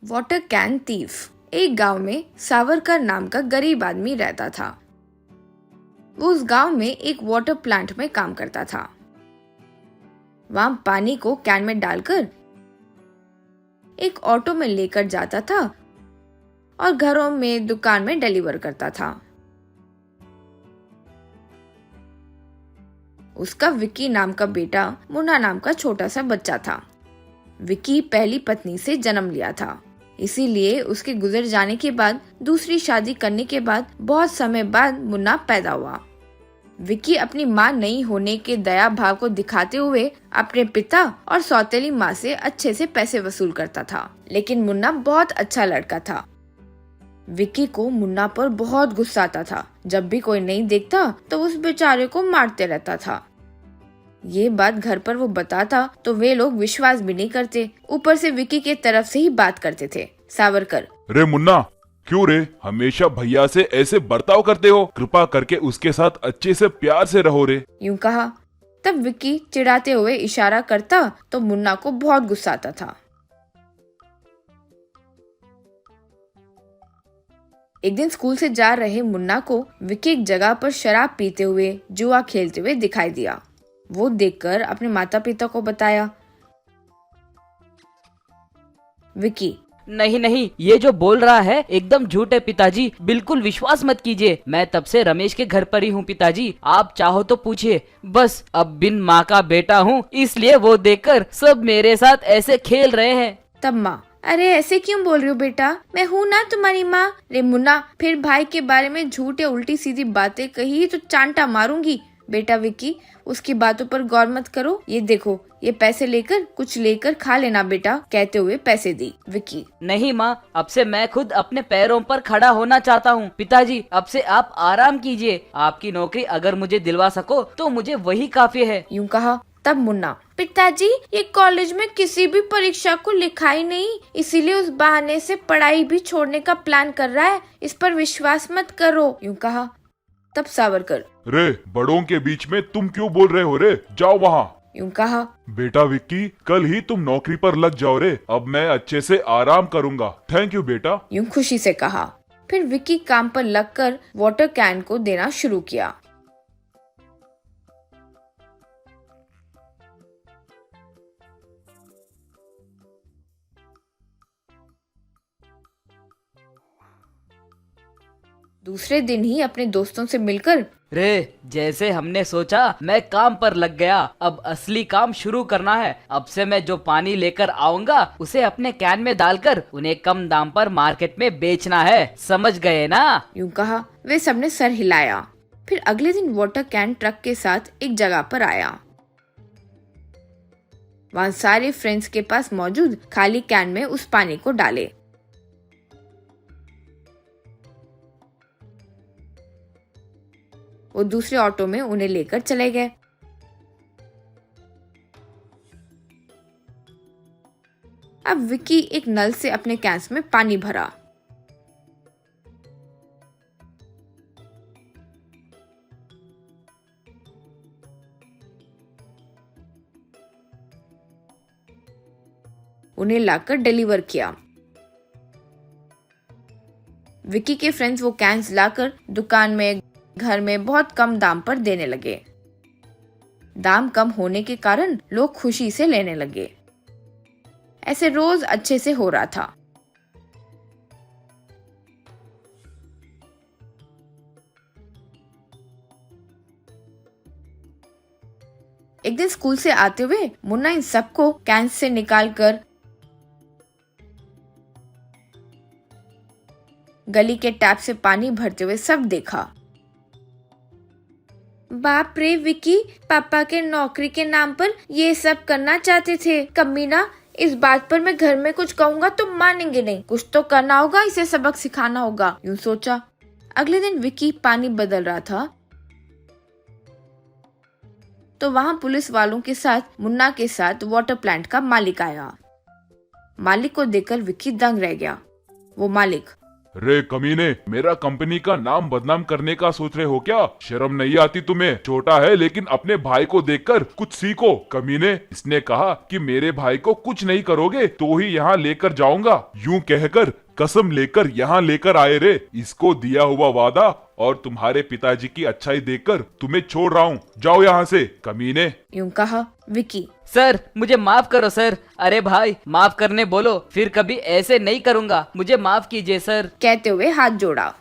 Water can thief. एक गांव में सावरकर नाम का गरीब आदमी रहता था। वो उस गांव में एक वाटर प्लांट में काम करता था। वहां पानी को कैन में डालकर एक ऑटो में लेकर जाता था और घरों में, दुकान में डिलीवर करता था। उसका विक्की नाम का बेटा, मुन्ना नाम का छोटा सा बच्चा था। विक्की पहली पत्नी से जन्म लिया था, इसीलिए उसके गुजर जाने के बाद, दूसरी शादी करने के बाद बहुत समय बाद मुन्ना पैदा हुआ। विक्की अपनी माँ नहीं होने के दया भाव को दिखाते हुए अपने पिता और सौतेली माँ से अच्छे से पैसे वसूल करता था। लेकिन मुन्ना बहुत अच्छा लड़का था। विक्की को मुन्ना पर बहुत गुस्सा आता था। जब भी कोई नहीं देखता तो उस बेचारे को मारते रहता था। ये बात घर पर वो बताता तो वे लोग विश्वास भी नहीं करते, ऊपर से विक्की के तरफ से ही बात करते थे। सावरकर: रे मुन्ना, क्यों रे हमेशा भैया से ऐसे बर्ताव करते हो? कृपा करके उसके साथ अच्छे से प्यार से रहो रे। यूं कहा। तब विक्की चिढ़ाते हुए इशारा करता तो मुन्ना को बहुत गुस्सा आता था। एक दिन स्कूल से जा रहे मुन्ना को विक्की एक जगह पर शराब पीते हुए, जुआ खेलते हुए दिखाई दिया। वो देखकर अपने माता पिता को बताया। विक्की: नहीं नहीं, ये जो बोल रहा है एकदम झूठ है पिताजी, बिल्कुल विश्वास मत कीजिए। मैं तब से रमेश के घर पर ही हूँ पिताजी, आप चाहो तो पूछिए। बस अब बिन माँ का बेटा हूँ, इसलिए वो देखकर सब मेरे साथ ऐसे खेल रहे हैं। तब माँ: अरे ऐसे क्यों बोल रही हो बेटा, मैं हूँ ना तुम्हारी माँ। रे मुन्ना, फिर भाई के बारे में झूठ या उल्टी सीधी बातें कही तो चांटा मारूंगी। बेटा विक्की, उसकी बातों पर गौर मत करो। ये देखो, ये पैसे लेकर कुछ लेकर खा लेना बेटा, कहते हुए पैसे दी। विक्की: नहीं माँ, अब से मैं खुद अपने पैरों पर खड़ा होना चाहता हूँ। पिताजी, अब से आप आराम कीजिए। आपकी नौकरी अगर मुझे दिलवा सको तो मुझे वही काफी है। यूं कहा। तब मुन्ना: पिताजी, ये कॉलेज में किसी भी परीक्षा को लिखा ही नहीं, इसीलिए उस बहाने से पढ़ाई भी छोड़ने का प्लान कर रहा है, इस पर विश्वास मत करो। यूं कहा। तब सावरकर: रे बड़ों के बीच में तुम क्यों बोल रहे हो रे? जाओ वहाँ। यूं कहा। बेटा विक्की, कल ही तुम नौकरी पर लग जाओ रे। अब मैं अच्छे से आराम करूँगा। थैंक यू बेटा। यूं खुशी से कहा। फिर विक्की काम पर लगकर वाटर कैन को देना शुरू किया। दूसरे दिन ही अपने दोस्तों से मिलकर: रे, जैसे हमने सोचा, मैं काम पर लग गया। अब असली काम शुरू करना है। अब से मैं जो पानी लेकर आऊंगा उसे अपने कैन में डालकर उन्हें कम दाम पर मार्केट में बेचना है, समझ गए ना? यूं कहा। वे सबने सर हिलाया। फिर अगले दिन वाटर कैन ट्रक के साथ एक जगह पर आया। वहां सारे फ्रेंड्स के पास मौजूद खाली कैन में उस पानी को डाले। वो दूसरे ऑटो में उन्हें लेकर चले गए। अब विक्की एक नल से अपने कैंस में पानी भरा। उन्हें लाकर डिलीवर किया। विक्की के फ्रेंड्स वो कैंस लाकर दुकान में, घर में बहुत कम दाम पर देने लगे। दाम कम होने के कारण लोग खुशी से लेने लगे। ऐसे रोज अच्छे से हो रहा था। एक दिन स्कूल से आते हुए मुन्ना इन सबको कैन से निकालकर गली के टैप से पानी भरते हुए सब देखा। बाप रे विक्की, पापा के नौकरी के नाम पर ये सब करना चाहते थे। कमीना, इस बात पर मैं घर में कुछ कहूँगा तो मानेंगे नहीं। कुछ तो करना होगा, इसे सबक सिखाना होगा, यूं सोचा। अगले दिन विक्की पानी बदल रहा था तो वहां पुलिस वालों के साथ मुन्ना के साथ वाटर प्लांट का मालिक आया। मालिक को देखकर विक्की दंग रह गया। वो मालिक: रे कमीने, मेरा कंपनी का नाम बदनाम करने का सोच रहे हो क्या? शर्म नहीं आती तुम्हें? छोटा है लेकिन अपने भाई को देखकर कुछ सीखो। कमीने, इसने कहा कि मेरे भाई को कुछ नहीं करोगे तो ही यहाँ लेकर जाऊंगा। यूं कहकर कसम लेकर यहाँ लेकर आए रे। इसको दिया हुआ वादा और तुम्हारे पिताजी की अच्छाई देखकर तुम्हें छोड़ रहा हूँ। जाओ यहाँ से कमीने। यूं कहा विकी। सर मुझे माफ करो सर। अरे भाई माफ करने बोलो, फिर कभी ऐसे नहीं करूँगा, मुझे माफ कीजिए सर। कहते हुए हाथ जोड़ा।